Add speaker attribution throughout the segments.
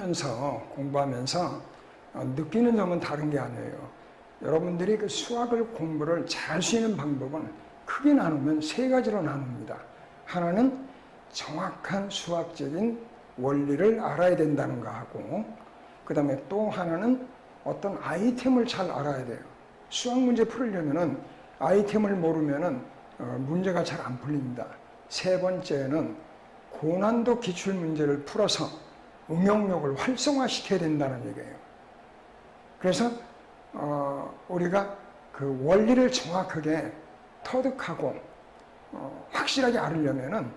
Speaker 1: 하면서 공부하면서 느끼는 점은 다른 게 아니에요. 여러분들이 그 수학을 공부를 잘 할 수 있는 방법은 크게 나누면 세 가지로 나눕니다. 하나는 정확한 수학적인 원리를 알아야 된다는 거 하고, 그 다음에 또 하나는 어떤 아이템을 잘 알아야 돼요. 수학 문제 풀으려면은 아이템을 모르면은 문제가 잘 안 풀립니다. 세 번째는 고난도 기출 문제를 풀어서 응용력을 활성화시켜야 된다는 얘기예요. 그래서 우리가 그 원리를 정확하게 터득하고 확실하게 알으려면은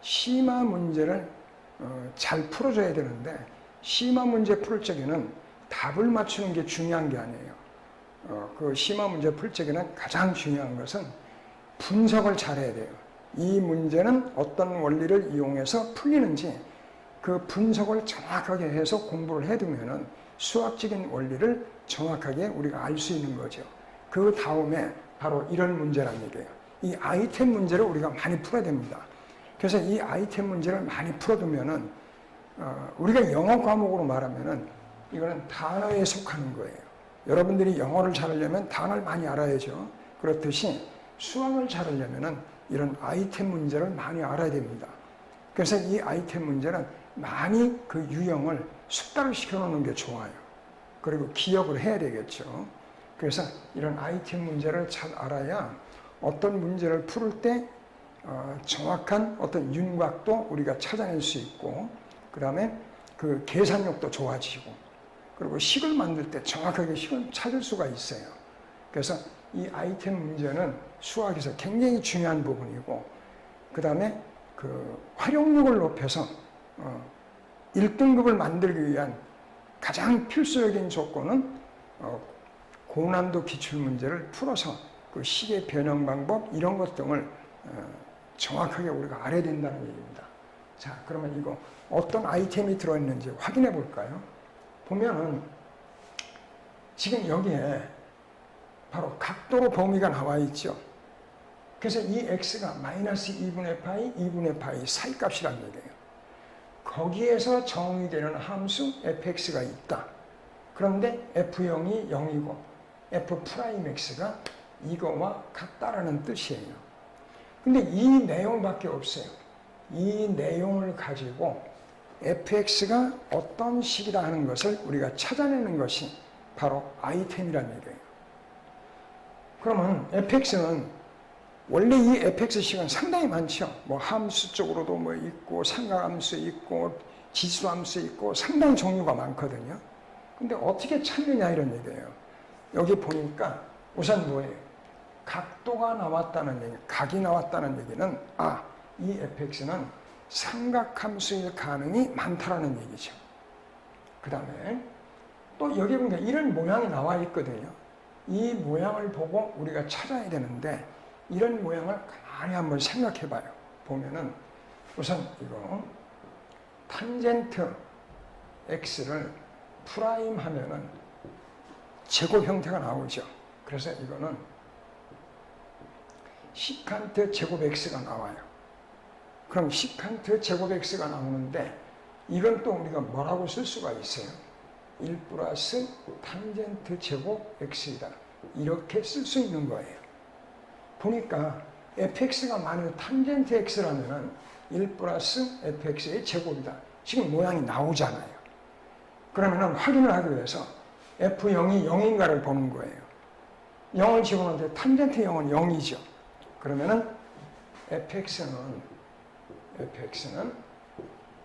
Speaker 1: 심화 문제를 잘 풀어줘야 되는데, 심화 문제 풀 적에는 답을 맞추는 게 중요한 게 아니에요. 그 심화 문제 풀 적에는 가장 중요한 것은 분석을 잘해야 돼요. 이 문제는 어떤 원리를 이용해서 풀리는지 그 분석을 정확하게 해서 공부를 해두면은 수학적인 원리를 정확하게 우리가 알 수 있는 거죠. 그 다음에 바로 이런 문제란 얘기예요. 이 아이템 문제를 우리가 많이 풀어야 됩니다. 그래서 이 아이템 문제를 많이 풀어두면은 우리가 영어 과목으로 말하면은 이거는 단어에 속하는 거예요. 여러분들이 영어를 잘하려면 단어를 많이 알아야죠. 그렇듯이 수학을 잘하려면은 이런 아이템 문제를 많이 알아야 됩니다. 그래서 이 아이템 문제는 많이 그 유형을 숙달을 시켜놓는 게 좋아요. 그리고 기억을 해야 되겠죠. 그래서 이런 아이템 문제를 잘 알아야 어떤 문제를 풀을 때 정확한 어떤 윤곽도 우리가 찾아낼 수 있고, 그 다음에 그 계산력도 좋아지고, 그리고 식을 만들 때 정확하게 식을 찾을 수가 있어요. 그래서 이 아이템 문제는 수학에서 굉장히 중요한 부분이고, 그 다음에 그 활용력을 높여서 1등급을 만들기 위한 가장 필수적인 조건은 고난도 기출문제를 풀어서 그 식의 변형 방법 이런 것 등을 정확하게 우리가 알아야 된다는 얘기입니다. 자, 그러면 이거 어떤 아이템이 들어있는지 확인해 볼까요? 보면은 지금 여기에 바로 각도로 범위가 나와 있죠. 그래서 이 x가 마이너스 2분의 파이, 2분의 파이 사이 값이라는 얘기예요. 거기에서 정의되는 함수 fx가 있다. 그런데 f0이 0이고 f'x가 이거와 같다라는 뜻이에요. 근데 이 내용밖에 없어요. 이 내용을 가지고 fx가 어떤 식이다 하는 것을 우리가 찾아내는 것이 바로 아이템이라는 얘기예요. 그러면 fx는 원래 이 fx식은 상당히 많죠. 뭐 함수 쪽으로도 뭐 있고 삼각함수 있고 지수함수 있고 상당히 종류가 많거든요. 근데 어떻게 찾느냐 이런 얘기예요. 여기 보니까 우선 뭐예요? 각도가 나왔다는 얘기, 각이 나왔다는 얘기는 이 fx는 삼각함수일 가능이 많다라는 얘기죠. 그 다음에 또 여기 보니까 이런 모양이 나와 있거든요. 이 모양을 보고 우리가 찾아야 되는데 이런 모양을 가만히 한번 생각해 봐요. 보면은 우선 이거 탄젠트 x를 프라임 하면은 제곱 형태가 나오죠. 그래서 이거는 시칸트 제곱 x가 나와요. 그럼 시칸트 제곱 x가 나오는데 이건 또 우리가 뭐라고 쓸 수가 있어요? 1 플러스 탄젠트 제곱 x이다. 이렇게 쓸 수 있는 거예요. 보니까 fx가 만약 탄젠트 x라면은 1 플러스 fx의 제곱이다. 지금 모양이 나오잖아요. 그러면은 확인을 하기 위해서 f0이 0인가를 보는 거예요. 0을 집어넣는데 탄젠트 0은 0이죠. 그러면은 fx는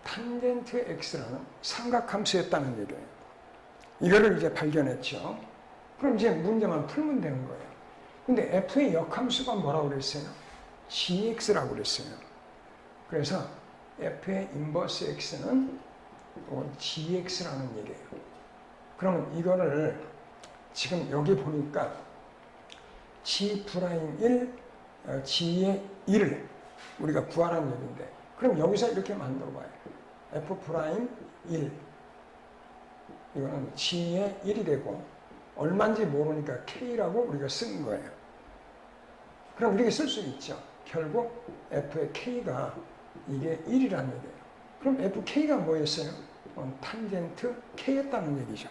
Speaker 1: 탄젠트 x라는 삼각함수였다는 얘기예요. 이거를 이제 발견했죠. 그럼 이제 문제만 풀면 되는 거예요. 근데 f의 역함수가 뭐라고 그랬어요? gx라고 그랬어요. 그래서 f의 인버스 x는 gx라는 얘기예요. 그러면 이거를 지금 여기 보니까 g'1, g의 1을 우리가 구하라는 얘기인데, 그럼 여기서 이렇게 만들어 봐요. f'1, 이거는 g의 1이 되고 얼마인지 모르니까 k라고 우리가 쓰는 거예요. 그럼 이렇게 쓸 수 있죠. 결국 f의 k가 이게 1이라는 얘기예요. 그럼 fk가 뭐였어요? 탄젠트 K였다는 얘기죠.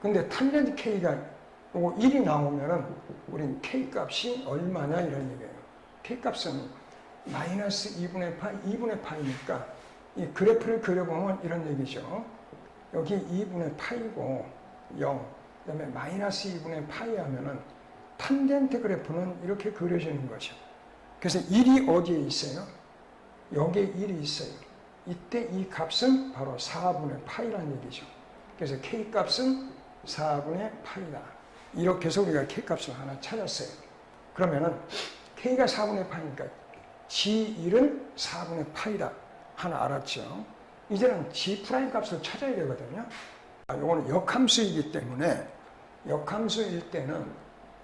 Speaker 1: 근데 탄젠트 K가 요거 1이 나오면은 우린 K 값이 얼마냐 이런 얘기예요. K 값은 마이너스 2분의 파이, 2분의 파이니까 이 그래프를 그려보면 이런 얘기죠. 여기 2분의 파이고 0, 그 다음에 마이너스 2분의 파이 하면은 탄젠트 그래프는 이렇게 그려지는 거죠. 그래서 1이 어디에 있어요? 여기에 1이 있어요. 이때 이 값은 바로 4분의 파이라는 얘기죠. 그래서 K 값은 4분의 파이다. 이렇게 해서 우리가 K 값을 하나 찾았어요. 그러면은 K가 4분의 파이니까 G1은 4분의 파이다. 하나 알았죠. 이제는 G' 값을 찾아야 되거든요. 이거는 역함수이기 때문에 역함수일 때는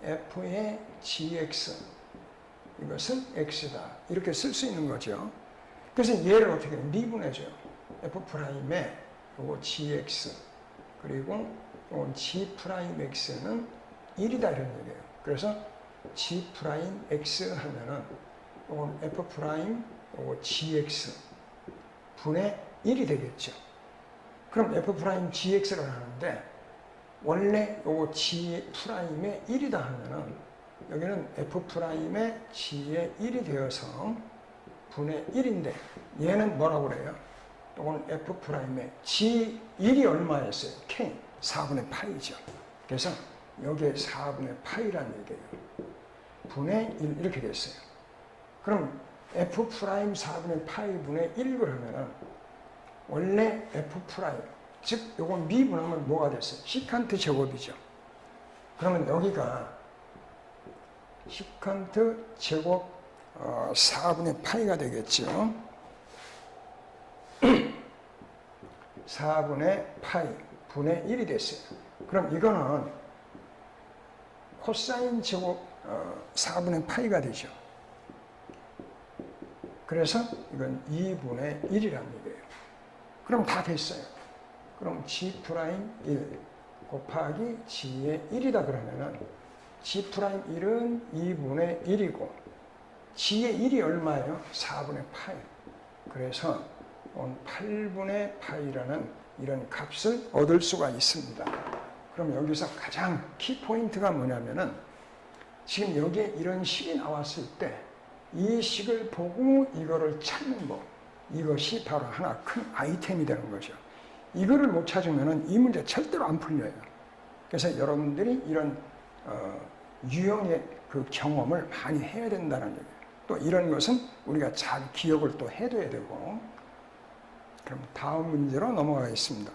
Speaker 1: F의 GX 이것은 X다. 이렇게 쓸 수 있는 거죠. 그래서 얘를 어떻게 미분해줘요. F'의 요거 GX 그리고 요건 G'X는 1이다 이런 얘기예요. 그래서 G'X 하면은 요건 F' 요거 GX 분의 1이 되겠죠. 그럼 F'GX를 하는데 원래 요거 G'의 1이다 하면은 여기는 F'의 G의 1이 되어서 분의 1인데 얘는 뭐라고 그래요? 요건 F'의 G1이 얼마였어요? K 4분의 파이죠. 그래서 여기에 4분의 파이라는 얘기예요. 분의 1 이렇게 됐어요. 그럼 F' 4분의 파이 분의 1을 하면은 원래 F' 즉 요거 미분하면 뭐가 됐어요? 시칸트 제곱이죠. 그러면 여기가 시칸트 제곱 4분의 파이가 되겠죠. 4분의 파이 분의 1이 됐어요. 그럼 이거는 코사인 제곱 4분의 파이가 되죠. 그래서 이건 2분의 1이라는 얘기예요. 그럼 다 됐어요. 그럼 G' 1 곱하기 G의 1이다 그러면은 G'1은 2분의 1이고 G의 1이 얼마예요? 4분의 파이. 그래서 8분의 파이라는 이런 값을 얻을 수가 있습니다. 그럼 여기서 가장 키포인트가 뭐냐면은 지금 여기에 이런 식이 나왔을 때 이 식을 보고 이거를 찾는 법, 이것이 바로 하나 큰 아이템이 되는 거죠. 이거를 못 찾으면 이 문제 절대로 안 풀려요. 그래서 여러분들이 이런 유형의 그 경험을 많이 해야 된다는 얘기예요. 또 이런 것은 우리가 잘 기억을 또 해둬야 되고. 그럼 다음 문제로 넘어가겠습니다.